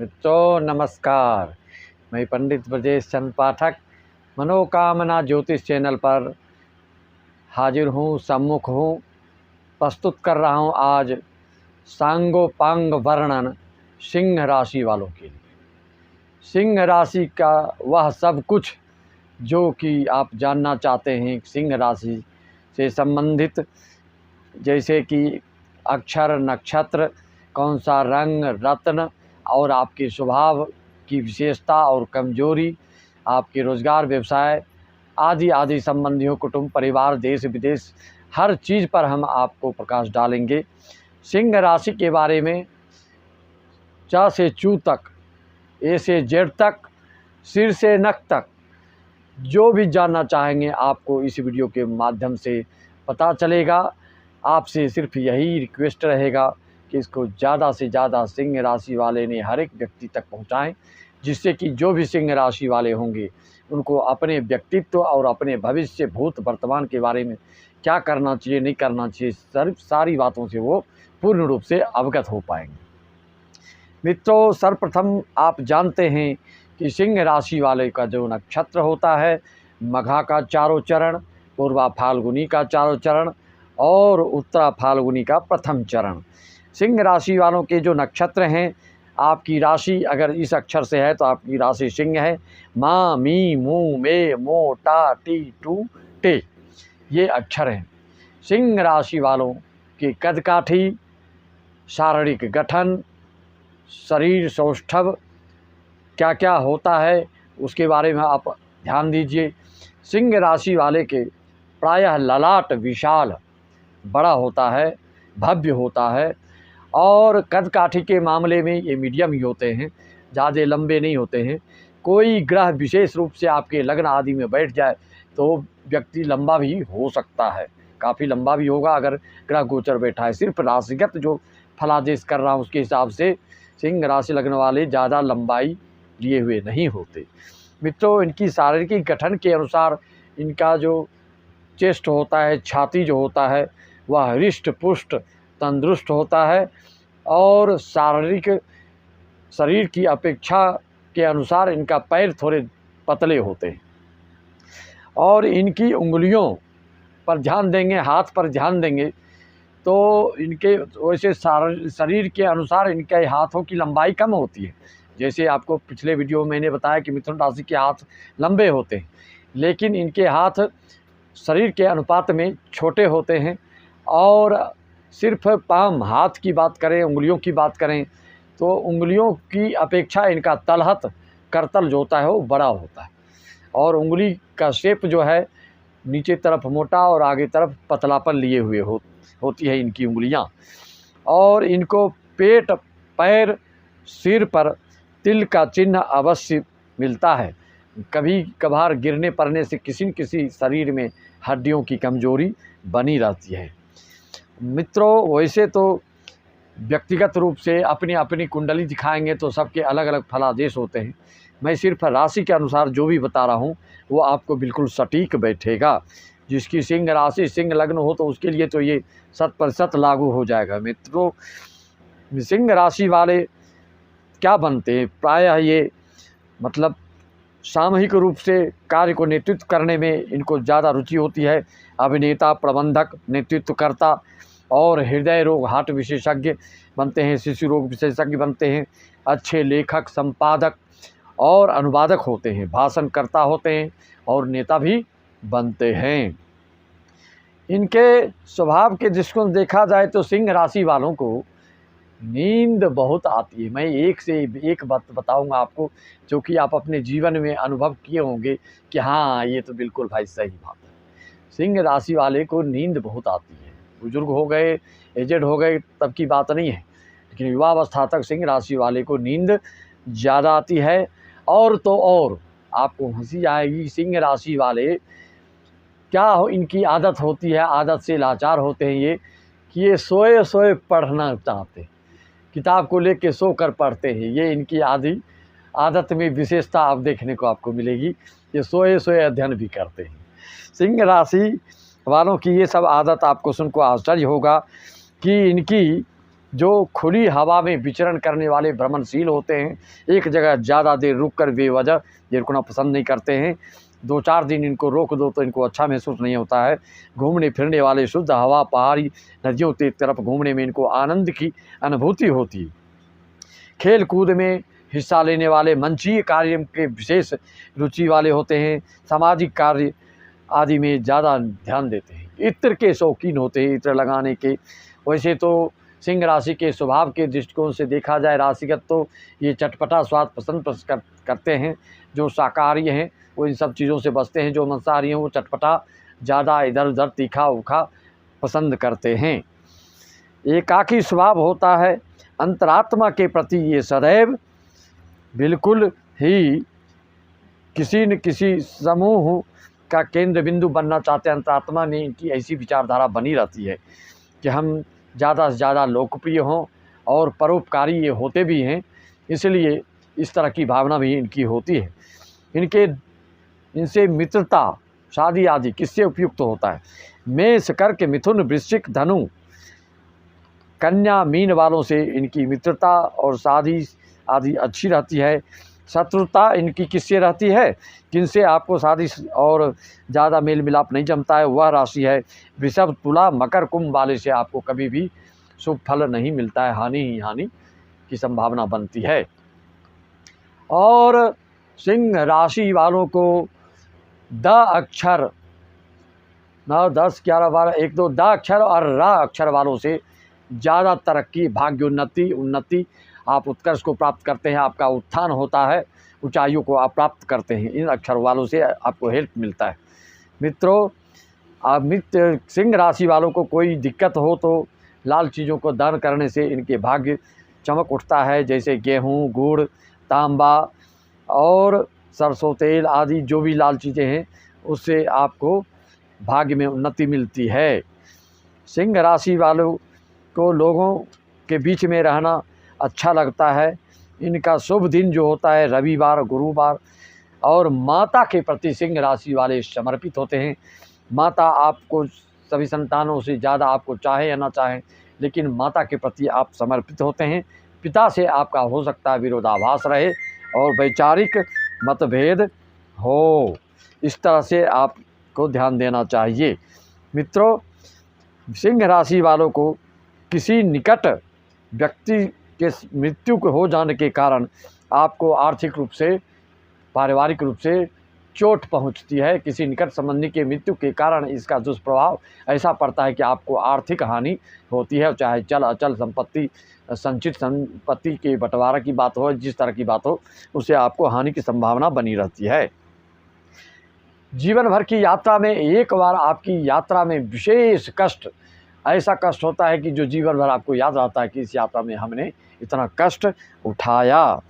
मित्रों नमस्कार। मैं पंडित ब्रजेश चंद्र पाठक मनोकामना ज्योतिष चैनल पर हाजिर हूँ, सम्मुख हूँ। प्रस्तुत कर रहा हूँ आज सांगोपांग वर्णन सिंह राशि वालों के लिए। सिंह राशि का वह सब कुछ जो कि आप जानना चाहते हैं सिंह राशि से संबंधित, जैसे कि अक्षर, नक्षत्र, कौन सा रंग, रत्न और आपके स्वभाव की विशेषता और कमजोरी, आपके रोजगार, व्यवसाय आदि आदि संबंधियों, कुटुंब, परिवार, देश विदेश, हर चीज़ पर हम आपको प्रकाश डालेंगे। सिंह राशि के बारे में च से चू तक, ए से जेड तक, सिर से नख तक जो भी जानना चाहेंगे आपको इस वीडियो के माध्यम से पता चलेगा। आपसे सिर्फ यही रिक्वेस्ट रहेगा कि इसको ज़्यादा से ज़्यादा सिंह राशि वाले ने हर एक व्यक्ति तक पहुंचाएं, जिससे कि जो भी सिंह राशि वाले होंगे उनको अपने व्यक्तित्व और अपने भविष्य, भूत, वर्तमान के बारे में क्या करना चाहिए, नहीं करना चाहिए, सारी बातों से वो पूर्ण रूप से अवगत हो पाएंगे। मित्रों, सर्वप्रथम आप जानते हैं कि सिंह राशि वाले का जो नक्षत्र होता है, मघा का चारों चरण, पूर्वा फाल्गुनी का चारों चरण और उत्तरा फाल्गुनी का प्रथम चरण। सिंह राशि वालों के जो नक्षत्र हैं, आपकी राशि अगर इस अक्षर से है तो आपकी राशि सिंह है। मा, मी, मू, मे, मो, टा, टी, टू, टे, ये अक्षर हैं। सिंह राशि वालों की कदकाठी, शारीरिक गठन, शरीर सौष्ठव क्या क्या होता है उसके बारे में आप ध्यान दीजिए। सिंह राशि वाले के प्रायः ललाट विशाल बड़ा होता है, भव्य होता है और कदकाठी के मामले में ये मीडियम ही होते हैं, ज़्यादा लंबे नहीं होते हैं। कोई ग्रह विशेष रूप से आपके लग्न आदि में बैठ जाए तो व्यक्ति लंबा भी हो सकता है, काफ़ी लंबा भी होगा अगर ग्रह गोचर बैठा है। सिर्फ राशिगत जो फलादेश कर रहा हूँ उसके हिसाब से सिंह राशि लगने वाले ज़्यादा लंबाई लिए हुए नहीं होते। मित्रों, इनकी शारीरिक गठन के अनुसार इनका जो चेस्ट होता है, छाती जो होता है, वह हृष्ट पुष्ट तंदुरुस्त होता है और शारीरिक शरीर की अपेक्षा के अनुसार इनका पैर थोड़े पतले होते हैं और इनकी उंगलियों पर ध्यान देंगे, हाथ पर ध्यान देंगे तो इनके वैसे शरीर के अनुसार इनके हाथों की लंबाई कम होती है। जैसे आपको पिछले वीडियो में मैंने बताया कि मिथुन राशि के हाथ लंबे होते हैं, लेकिन इनके हाथ शरीर के अनुपात में छोटे होते हैं। और सिर्फ पाम, हाथ की बात करें, उंगलियों की बात करें तो उंगलियों की अपेक्षा इनका तलहत, करतल जो होता है वो बड़ा होता है और उंगली का शेप जो है नीचे तरफ मोटा और आगे तरफ पतलापन लिए हुए होती है इनकी उंगलियां। और इनको पेट, पैर, सिर पर तिल का चिन्ह अवश्य मिलता है। कभी कभार गिरने पड़ने से किसी न किसी शरीर में हड्डियों की कमजोरी बनी रहती है। मित्रों, वैसे तो व्यक्तिगत रूप से अपनी अपनी कुंडली दिखाएंगे तो सबके अलग अलग फलादेश होते हैं। मैं सिर्फ राशि के अनुसार जो भी बता रहा हूँ वो आपको बिल्कुल सटीक बैठेगा। जिसकी सिंह राशि, सिंह लग्न हो तो उसके लिए तो ये 100% लागू हो जाएगा। मित्रों, सिंह राशि वाले क्या बनते हैं, प्रायः ये मतलब सामूहिक रूप से कार्य को नेतृत्व करने में इनको ज़्यादा रुचि होती है। अभिनेता, प्रबंधक, नेतृत्वकर्ता और हृदय रोग, हार्ट विशेषज्ञ बनते हैं, शिशु रोग विशेषज्ञ बनते हैं, अच्छे लेखक, संपादक और अनुवादक होते हैं, भाषणकर्ता होते हैं और नेता भी बनते हैं। इनके स्वभाव के दृष्टिकोण देखा जाए तो सिंह राशि वालों को नींद बहुत आती है। मैं एक से एक बात बताऊंगा आपको जो कि आप अपने जीवन में अनुभव किए होंगे कि हाँ, ये तो बिल्कुल भाई सही बात है। सिंह राशि वाले को नींद बहुत आती है। बुजुर्ग हो गए, एजेड हो गए तब की बात नहीं है, लेकिन युवावस्था तक सिंह राशि वाले को नींद ज़्यादा आती है। और तो और आपको हंसी आएगी, सिंह राशि वाले क्या हो इनकी आदत होती है, आदत से लाचार होते हैं ये कि ये सोए सोए पढ़ना चाहते हैं, किताब को लेके सो कर पढ़ते हैं। ये इनकी आदत में विशेषता आप देखने को आपको मिलेगी। ये सोए सोए अध्ययन भी करते हैं। सिंह राशि वालों की ये सब आदत आपको सुनकर आश्चर्य होगा कि इनकी जो खुली हवा में विचरण करने वाले भ्रमणशील होते हैं, एक जगह ज़्यादा देर रुक कर बेवजह देर रुकना पसंद नहीं करते हैं। 2-4 दिन इनको रोक दो तो इनको अच्छा महसूस नहीं होता है। घूमने फिरने वाले शुद्ध हवा, पहाड़ी, नदियों की तरफ घूमने में इनको आनंद की अनुभूति होती है। खेल कूद में हिस्सा लेने वाले मंचीय कार्य के विशेष रुचि वाले होते हैं। सामाजिक कार्य आदि में ज़्यादा ध्यान देते हैं। इत्र के शौकीन होते हैं, इत्र लगाने के। वैसे तो सिंह राशि के स्वभाव के दृष्टिकोण से देखा जाए राशिगत तो ये चटपटा स्वाद पसंद करते हैं। जो शाकाहारी हैं वो इन सब चीज़ों से बचते हैं। जो मांसाहारी हैं वो चटपटा ज़्यादा इधर उधर तीखा उखा पसंद करते हैं। एकाकी स्वभाव होता है। अंतरात्मा के प्रति ये सदैव बिल्कुल ही किसी न किसी समूह का केंद्र बिंदु बनना चाहते हैं। अंतरात्मा में इनकी ऐसी विचारधारा बनी रहती है कि हम ज़्यादा से ज़्यादा लोकप्रिय हों और परोपकारी ये होते भी हैं, इसलिए इस तरह की भावना भी इनकी होती है। इनसे मित्रता, शादी आदि किससे उपयुक्त होता है? मेष, कर्क, मिथुन, वृश्चिक, धनु, कन्या, मीन वालों से इनकी मित्रता और शादी आदि अच्छी रहती है। शत्रुता इनकी किससे रहती है? किनसे आपको शादी और ज़्यादा मेल मिलाप नहीं जमता है? वह राशि है वृषभ, तुला, मकर, कुंभ वाले से आपको कभी भी शुभ फल नहीं मिलता है, हानि ही हानि की संभावना बनती है। और सिंह राशि वालों को द अक्षर 9, 10, 11, 12, 1, 2 द अक्षर और र अक्षर वालों से ज़्यादा तरक्की, भाग्योन्नति, उन्नति, आप उत्कर्ष को प्राप्त करते हैं। आपका उत्थान होता है, ऊंचाइयों को आप प्राप्त करते हैं। इन अक्षर वालों से आपको हेल्प मिलता है। मित्रों, सिंह राशि वालों को कोई दिक्कत हो तो लाल चीज़ों को दान करने से इनके भाग्य चमक उठता है। जैसे गेहूँ, गुड़, तांबा और सरसों तेल आदि जो भी लाल चीज़ें हैं उससे आपको भाग्य में उन्नति मिलती है। सिंह राशि वालों को लोगों के बीच में रहना अच्छा लगता है। इनका शुभ दिन जो होता है रविवार, गुरुवार। और माता के प्रति सिंह राशि वाले समर्पित होते हैं। माता आपको सभी संतानों से ज़्यादा, आपको चाहे या ना चाहे, लेकिन माता के प्रति आप समर्पित होते हैं। पिता से आपका हो सकता है विरोधाभास रहे और वैचारिक मतभेद हो, इस तरह से आपको ध्यान देना चाहिए। मित्रों, सिंह राशि वालों को किसी निकट व्यक्ति के मृत्यु के हो जाने के कारण आपको आर्थिक रूप से, पारिवारिक रूप से चोट पहुंचती है। किसी निकट संबंधी के मृत्यु के कारण इसका दुष्प्रभाव ऐसा पड़ता है कि आपको आर्थिक हानि होती है। चाहे चल अचल संपत्ति, संचित संपत्ति के बंटवारा की बात हो, जिस तरह की बात हो, उससे आपको हानि की संभावना बनी रहती है। जीवन भर की यात्रा में एक बार आपकी यात्रा में विशेष कष्ट, ऐसा कष्ट होता है कि जो जीवन भर आपको याद रहता है कि इस यात्रा में हमने इतना कष्ट उठाया।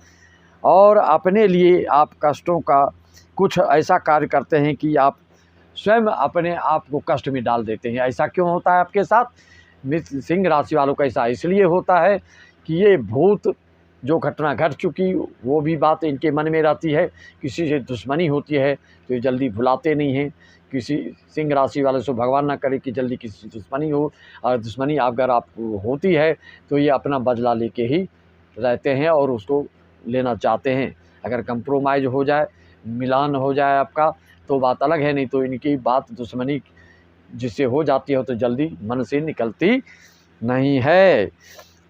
और अपने लिए आप कष्टों का कुछ ऐसा कार्य करते हैं कि आप स्वयं अपने आप को कष्ट में डाल देते हैं। ऐसा क्यों होता है आपके साथ? सिंह राशि वालों का ऐसा इसलिए होता है कि ये भूत जो घटना घट चुकी वो भी बात इनके मन में रहती है। किसी से दुश्मनी होती है तो ये जल्दी भुलाते नहीं हैं। किसी सिंह राशि वाले से भगवान ना करे कि जल्दी किसी दुश्मनी हो, और दुश्मनी अगर आपको होती है तो ये अपना बदला लेके ही रहते हैं और उसको लेना चाहते हैं। अगर कंप्रोमाइज़ हो जाए, मिलान हो जाए आपका तो बात अलग है, नहीं तो इनकी बात दुश्मनी जिससे हो जाती है तो जल्दी मन से निकलती नहीं है।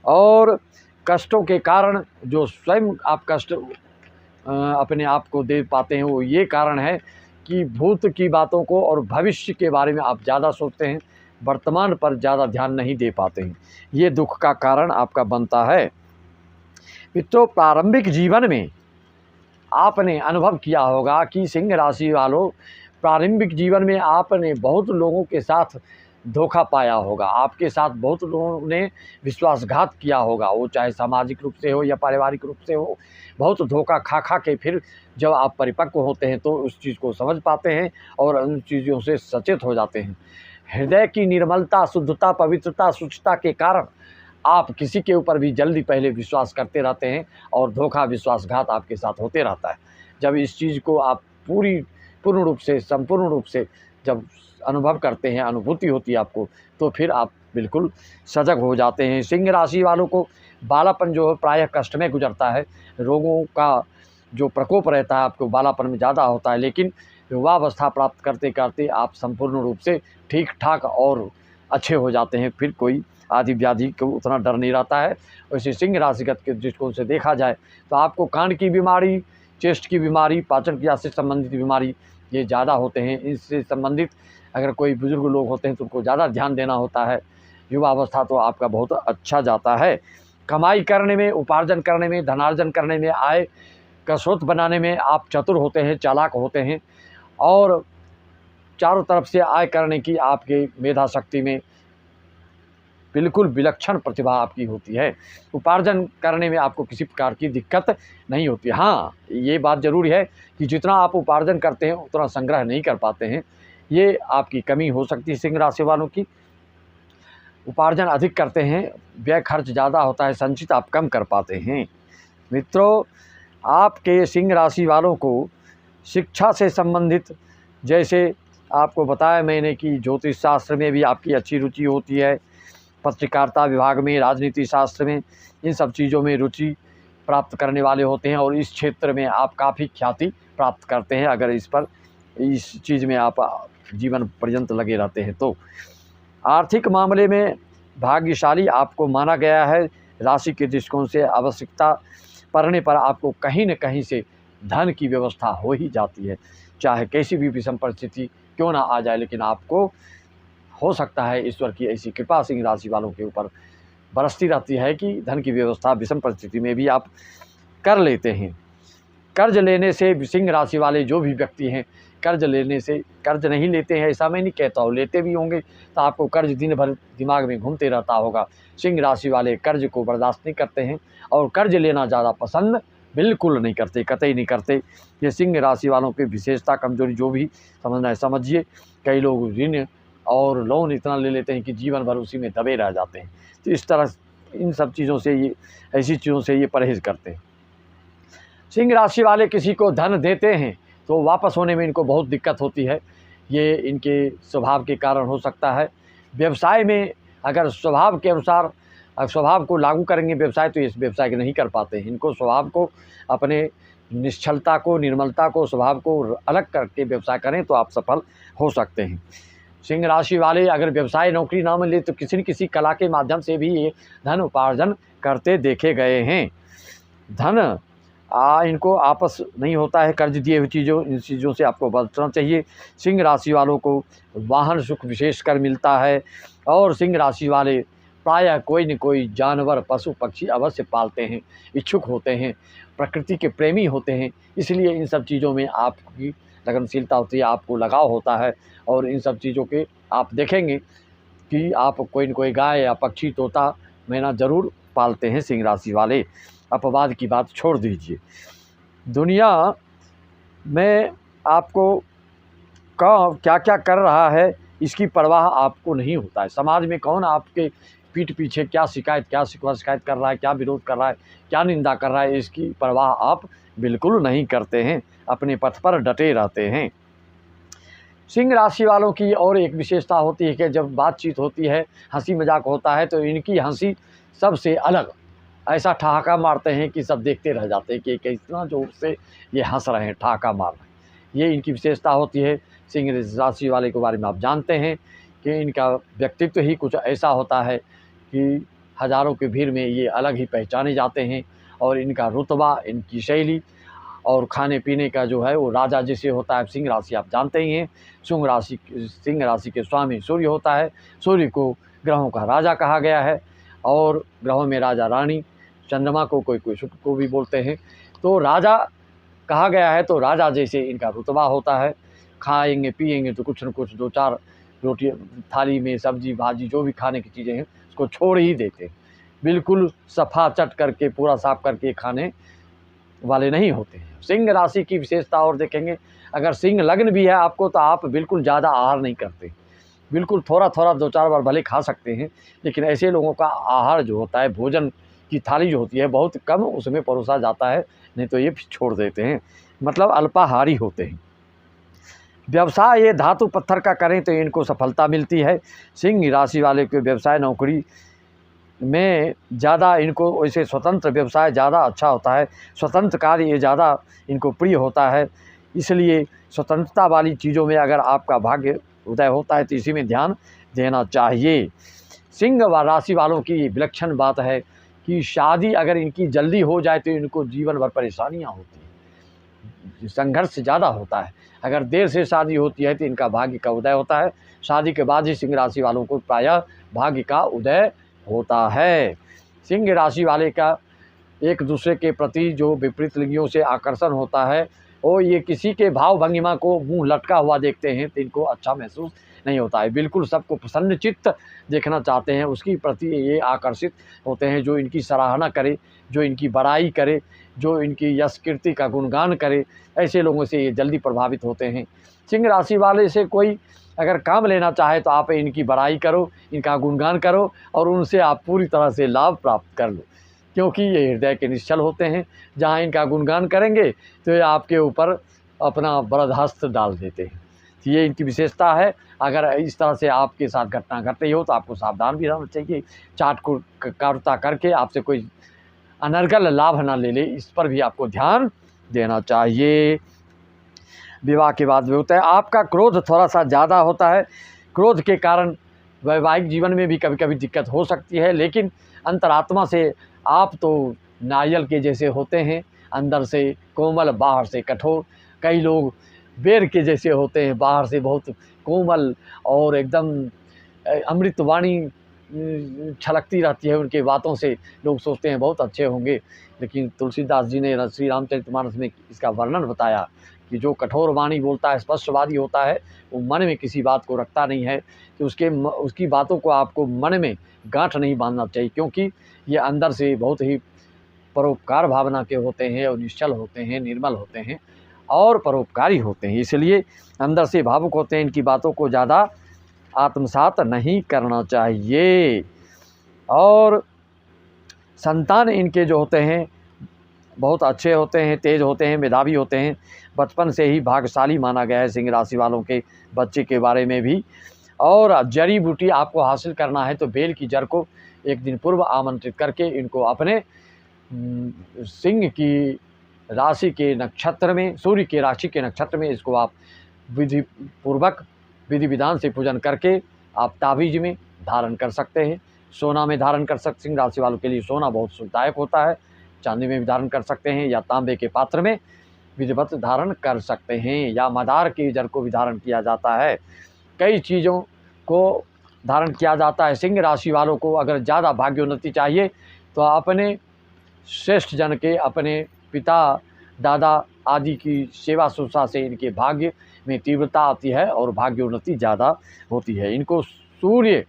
और कष्टों के कारण जो स्वयं आप कष्ट अपने आप को दे पाते हैं वो ये कारण है कि भूत की बातों को और भविष्य के बारे में आप ज़्यादा सोचते हैं, वर्तमान पर ज़्यादा ध्यान नहीं दे पाते हैं। ये दुख का कारण आपका बनता है। मित्रों, प्रारंभिक जीवन में आपने अनुभव किया होगा कि सिंह राशि वालों, प्रारंभिक जीवन में आपने बहुत लोगों के साथ धोखा पाया होगा। आपके साथ बहुत लोगों ने विश्वासघात किया होगा, वो चाहे सामाजिक रूप से हो या पारिवारिक रूप से हो। बहुत धोखा खा खा के फिर जब आप परिपक्व होते हैं तो उस चीज़ को समझ पाते हैं और उन चीज़ों से सचेत हो जाते हैं। हृदय की निर्मलता, शुद्धता, पवित्रता, शुचिता के कारण आप किसी के ऊपर भी जल्दी पहले विश्वास करते रहते हैं और धोखा, विश्वासघात आपके साथ होते रहता है। जब इस चीज़ को आप पूर्ण रूप से, संपूर्ण रूप से जब अनुभव करते हैं, अनुभूति होती है आपको, तो फिर आप बिल्कुल सजग हो जाते हैं। सिंह राशि वालों को बालापन जो है प्रायः कष्ट में गुजरता है। रोगों का जो प्रकोप रहता है आपको बालापन में ज़्यादा होता है, लेकिन युवावस्था प्राप्त करते करते आप संपूर्ण रूप से ठीक ठाक और अच्छे हो जाते हैं। फिर कोई आदि व्याधि को उतना डर नहीं रहता है। वैसे सिंह राशिगत के दृष्टिकोण से देखा जाए तो आपको कान की बीमारी, चेस्ट की बीमारी, पाचन क्रिया से संबंधित बीमारी ये ज़्यादा होते हैं। इससे संबंधित अगर कोई बुजुर्ग लोग होते हैं तो उनको ज़्यादा ध्यान देना होता है। युवावस्था तो आपका बहुत अच्छा जाता है। कमाई करने में, उपार्जन करने में, धनार्जन करने में, आय का स्रोत बनाने में आप चतुर होते हैं, चालाक होते हैं और चारों तरफ से आय करने की आपके मेधा शक्ति में बिल्कुल विलक्षण प्रतिभा आपकी होती है। उपार्जन करने में आपको किसी प्रकार की दिक्कत नहीं होती। हाँ, ये बात ज़रूरी है कि जितना आप उपार्जन करते हैं उतना संग्रह नहीं कर पाते हैं, ये आपकी कमी हो सकती है। सिंह राशि वालों की उपार्जन अधिक करते हैं, व्यय खर्च ज़्यादा होता है, संचित आप कम कर पाते हैं। मित्रों, आपके सिंह राशि वालों को शिक्षा से संबंधित, जैसे आपको बताया मैंने कि ज्योतिष शास्त्र में भी आपकी अच्छी रुचि होती है, पत्रकारिता विभाग में, राजनीति शास्त्र में, इन सब चीज़ों में रुचि प्राप्त करने वाले होते हैं और इस क्षेत्र में आप काफ़ी ख्याति प्राप्त करते हैं अगर इस चीज़ में आप जीवन पर्यंत लगे रहते हैं तो। आर्थिक मामले में भाग्यशाली आपको माना गया है। राशि के दृष्टिकोण से आवश्यकता पड़ने पर आपको कहीं न कहीं से धन की व्यवस्था हो ही जाती है, चाहे कैसी भी विषम परिस्थिति क्यों ना आ जाए, लेकिन आपको हो सकता है ईश्वर की ऐसी कृपा सिंह राशि वालों के ऊपर बरसती रहती है कि धन की व्यवस्था विषम परिस्थिति में भी आप कर लेते हैं। कर्ज लेने से सिंह राशि वाले जो भी व्यक्ति हैं, कर्ज लेने से, कर्ज नहीं लेते हैं ऐसा मैं नहीं कहता हूँ, लेते भी होंगे तो आपको कर्ज दिन भर दिमाग में घूमते रहता होगा। सिंह राशि वाले कर्ज को बर्दाश्त नहीं करते हैं और कर्ज लेना ज़्यादा पसंद बिल्कुल नहीं करते, कतई नहीं करते। ये सिंह राशि वालों की विशेषता, कमजोरी जो भी समझना है समझिए। कई लोग ऋण और लोन इतना ले लेते हैं कि जीवन भर उसी में दबे रह जाते हैं। तो इस तरह इन सब चीज़ों से, ये ऐसी चीज़ों से ये परहेज़ करते हैं। सिंह राशि वाले किसी को धन देते हैं तो वापस होने में इनको बहुत दिक्कत होती है। ये इनके स्वभाव के कारण हो सकता है। व्यवसाय में अगर स्वभाव के अनुसार स्वभाव को लागू करेंगे व्यवसाय तो इस व्यवसाय के नहीं कर पाते हैं। इनको स्वभाव को, अपने निश्चलता को, निर्मलता को, स्वभाव को अलग करके व्यवसाय करें तो आप सफल हो सकते हैं। सिंह राशि वाले अगर व्यवसाय नौकरी ना मिले तो किसी न किसी कला के माध्यम से भी ये धन उपार्जन करते देखे गए हैं। धन इनको आपस नहीं होता है, कर्ज दिए हुई चीज़ों, इन चीज़ों से आपको बचना चाहिए। सिंह राशि वालों को वाहन सुख विशेषकर मिलता है और सिंह राशि वाले प्रायः कोई न कोई जानवर, पशु पक्षी अवश्य पालते हैं, इच्छुक होते हैं, प्रकृति के प्रेमी होते हैं। इसलिए इन सब चीज़ों में आपकी लगनशीलता होती है, आपको लगाव होता है और इन सब चीज़ों के आप देखेंगे कि आप कोई न कोई गाय या पक्षी, तोता, मैना ज़रूर पालते हैं सिंह राशि वाले। अपवाद की बात छोड़ दीजिए। दुनिया में आपको क्या क्या कर रहा है इसकी परवाह आपको नहीं होता है। समाज में कौन आपके पीठ पीछे क्या शिकायत कर रहा है, क्या विरोध कर रहा है, क्या निंदा कर रहा है, इसकी परवाह आप बिल्कुल नहीं करते हैं, अपने पथ पर डटे रहते हैं। सिंह राशि वालों की और एक विशेषता होती है कि जब बातचीत होती है, हंसी मजाक होता है तो इनकी हंसी सबसे अलग, ऐसा ठहाका मारते हैं कि सब देखते रह जाते हैं कि कितना जोर से ये हंस रहे हैं, ठहाका मार रहे हैं। ये इनकी विशेषता होती है। सिंह राशि वाले के बारे में आप जानते हैं कि इनका व्यक्तित्व ही कुछ ऐसा होता है कि हज़ारों की भीड़ में ये अलग ही पहचाने जाते हैं और इनका रुतबा, इनकी शैली और खाने पीने का जो है वो राजा जैसे होता है। सिंह राशि आप जानते ही हैं, सिंह राशि के स्वामी सूर्य होता है। सूर्य को ग्रहों का राजा कहा गया है और ग्रहों में राजा रानी, चंद्रमा को कोई शुक्र को भी बोलते हैं। तो राजा कहा गया है तो राजा जैसे इनका रुतबा होता है। खाएंगे पिएंगे तो कुछ न कुछ, दो चार रोटी थाली में सब्जी भाजी जो भी खाने की चीज़ें हैं उसको छोड़ ही देते, बिल्कुल सफ़ा चट करके पूरा साफ करके खाने वाले नहीं होते हैं। सिंह राशि की विशेषता और देखेंगे, अगर सिंह लग्न भी है आपको तो आप बिल्कुल ज़्यादा आहार नहीं करते, बिल्कुल थोड़ा थोड़ा दो चार बार भले खा सकते हैं, लेकिन ऐसे लोगों का आहार जो होता है, भोजन की थाली जो होती है बहुत कम उसमें परोसा जाता है, नहीं तो ये छोड़ देते हैं, मतलब अल्पाहारी होते हैं। व्यवसाय ये धातु पत्थर का करें तो इनको सफलता मिलती है। सिंह राशि वाले के व्यवसाय नौकरी में ज़्यादा इनको वैसे स्वतंत्र व्यवसाय ज़्यादा अच्छा होता है, स्वतंत्र कार्य ये ज़्यादा इनको प्रिय होता है। इसलिए स्वतंत्रता वाली चीज़ों में अगर आपका भाग्य उदय होता है तो इसी में ध्यान देना चाहिए। सिंह राशि वालों की विलक्षण बात है कि शादी अगर इनकी जल्दी हो जाए तो इनको जीवन भर परेशानियाँ होती हैं, संघर्ष ज़्यादा होता है। अगर देर से शादी होती है तो इनका भाग्य का उदय होता है। शादी के बाद ही सिंह राशि वालों को प्रायः भाग्य का उदय होता है। सिंह राशि वाले का एक दूसरे के प्रति जो विपरीत लिंगियों से आकर्षण होता है, और ये किसी के भाव भंगिमा को मुंह लटका हुआ देखते हैं तो इनको अच्छा महसूस नहीं होता है। बिल्कुल सबको प्रसन्न चित्त देखना चाहते हैं, उसकी प्रति ये आकर्षित होते हैं जो इनकी सराहना करे, जो इनकी बड़ाई करे, जो इनकी यश कीर्ति का गुणगान करे। ऐसे लोगों से ये जल्दी प्रभावित होते हैं। सिंह राशि वाले से कोई अगर काम लेना चाहे तो आप इनकी बड़ाई करो, इनका गुणगान करो और उनसे आप पूरी तरह से लाभ प्राप्त कर लो, क्योंकि ये हृदय के निश्चल होते हैं। जहाँ इनका गुणगान करेंगे तो ये आपके ऊपर अपना बरदहस्त डाल देते हैं। तो ये इनकी विशेषता है। अगर इस तरह से आपके साथ घटना घट रही हो तो आपको सावधान भी रहना चाहिए। चाट को काटता करके आपसे कोई अनर्गल लाभ ना ले ले, इस पर भी आपको ध्यान देना चाहिए। विवाह के बाद भी होता है, आपका क्रोध थोड़ा सा ज़्यादा होता है। क्रोध के कारण वैवाहिक जीवन में भी कभी कभी दिक्कत हो सकती है, लेकिन अंतरात्मा से आप तो नारियल के जैसे होते हैं, अंदर से कोमल बाहर से कठोर। कई लोग बेर के जैसे होते हैं, बाहर से बहुत कोमल और एकदम अमृतवाणी छलकती रहती है उनके बातों से। लोग सोचते हैं बहुत अच्छे होंगे, लेकिन तुलसीदास जी ने श्री रामचरितमानस में इसका वर्णन बताया कि जो कठोर वाणी बोलता है, स्पष्टवादी होता है, वो मन में किसी बात को रखता नहीं है। कि उसकी बातों को आपको मन में गांठ नहीं बांधना चाहिए, क्योंकि ये अंदर से बहुत ही परोपकार भावना के होते हैं और निश्चल होते हैं, निर्मल होते हैं और परोपकारी होते हैं। इसलिए अंदर से भावुक होते हैं। इनकी बातों को ज़्यादा आत्मसात नहीं करना चाहिए। और संतान इनके जो होते हैं बहुत अच्छे होते हैं, तेज होते हैं, मेधावी होते हैं। बचपन से ही भाग्यशाली माना गया है सिंह राशि वालों के बच्चे के बारे में भी। और जड़ी बूटी आपको हासिल करना है तो बेल की जड़ को एक दिन पूर्व आमंत्रित करके इनको अपने सिंह की राशि के नक्षत्र में, सूर्य की राशि के नक्षत्र में इसको आप विधि विधान से पूजन करके आप ताबीज में धारण कर सकते हैं, सोना में धारण कर सकते। सिंह राशि वालों के लिए सोना बहुत सुखदायक होता है। चांदी में भी धारण कर सकते हैं या तांबे के पात्र में विधिवत धारण कर सकते हैं, या मदार की जड़ को भी धारण किया जाता है। कई चीज़ों को धारण किया जाता है। सिंह राशि वालों को अगर ज़्यादा भाग्योन्नति चाहिए तो अपने श्रेष्ठ जन के, अपने पिता दादा आदि की सेवा शुश्रूषा से इनके भाग्य में तीव्रता आती है और भाग्योन्नति ज़्यादा होती है। इनको सूर्य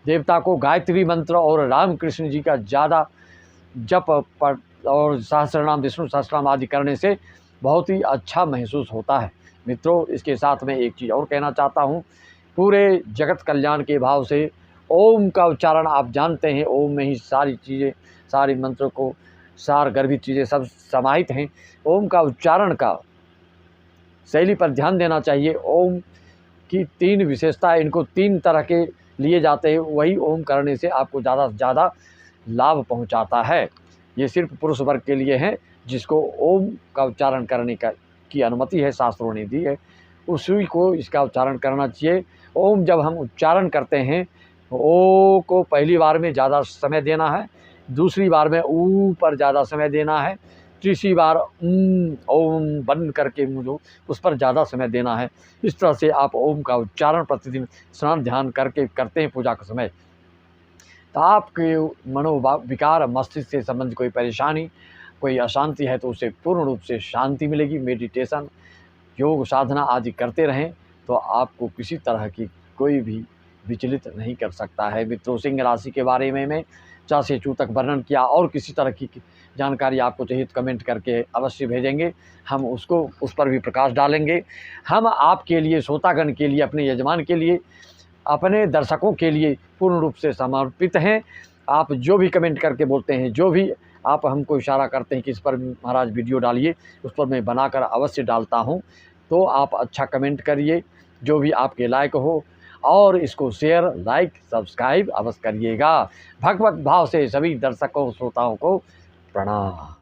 देवता को गायत्री मंत्र और रामकृष्ण जी का ज़्यादा जप और सहस्रनाम, विष्णु सहस्रनाम आदि करने से बहुत ही अच्छा महसूस होता है। मित्रों, इसके साथ में एक चीज़ और कहना चाहता हूँ। पूरे जगत कल्याण के भाव से ओम का उच्चारण आप जानते हैं, ओम में ही सारी चीज़ें, सारी मंत्र को सार गर्भित चीज़ें सब समाहित हैं। ओम का उच्चारण का शैली पर ध्यान देना चाहिए। ओम की 3 विशेषता, इनको 3 तरह के लिए जाते हैं, वही ओम करने से आपको ज़्यादा से ज़्यादा लाभ पहुंचाता है। ये सिर्फ पुरुष वर्ग के लिए है जिसको ओम का उच्चारण करने की अनुमति है, शास्त्रों ने दी है, उसी को इसका उच्चारण करना चाहिए। ओम जब हम उच्चारण करते हैं, ओ को पहली बार में ज़्यादा समय देना है, दूसरी बार में ऊ पर ज़्यादा समय देना है, तीसरी बार ओम बंद करके मुझे उस पर ज़्यादा समय देना है। इस तरह से आप ओम का उच्चारण प्रतिदिन स्नान ध्यान करके करते हैं पूजा के समय, तो आपके मनोविकार, मस्तिष्क से संबंधित कोई परेशानी, कोई अशांति है तो उसे पूर्ण रूप से शांति मिलेगी। मेडिटेशन, योग साधना आदि करते रहें तो आपको किसी तरह की कोई भी विचलित नहीं कर सकता है। मित्रों, सिंह राशि के बारे में मैं चा से चू तक वर्णन किया, और किसी तरह की जानकारी आपको चाहिए तो कमेंट करके अवश्य भेजेंगे, हम उसको उस पर भी प्रकाश डालेंगे। हम आपके लिए, श्रोतागण के लिए, अपने यजमान के लिए, अपने दर्शकों के लिए पूर्ण रूप से समर्पित हैं। आप जो भी कमेंट करके बोलते हैं, जो भी आप हमको इशारा करते हैं कि इस पर महाराज वीडियो डालिए, उस पर मैं बनाकर अवश्य डालता हूं। तो आप अच्छा कमेंट करिए जो भी आपके लायक हो, और इसको शेयर, लाइक, सब्सक्राइब अवश्य करिएगा। भगवत भाव से सभी दर्शकों श्रोताओं को प्रणाम।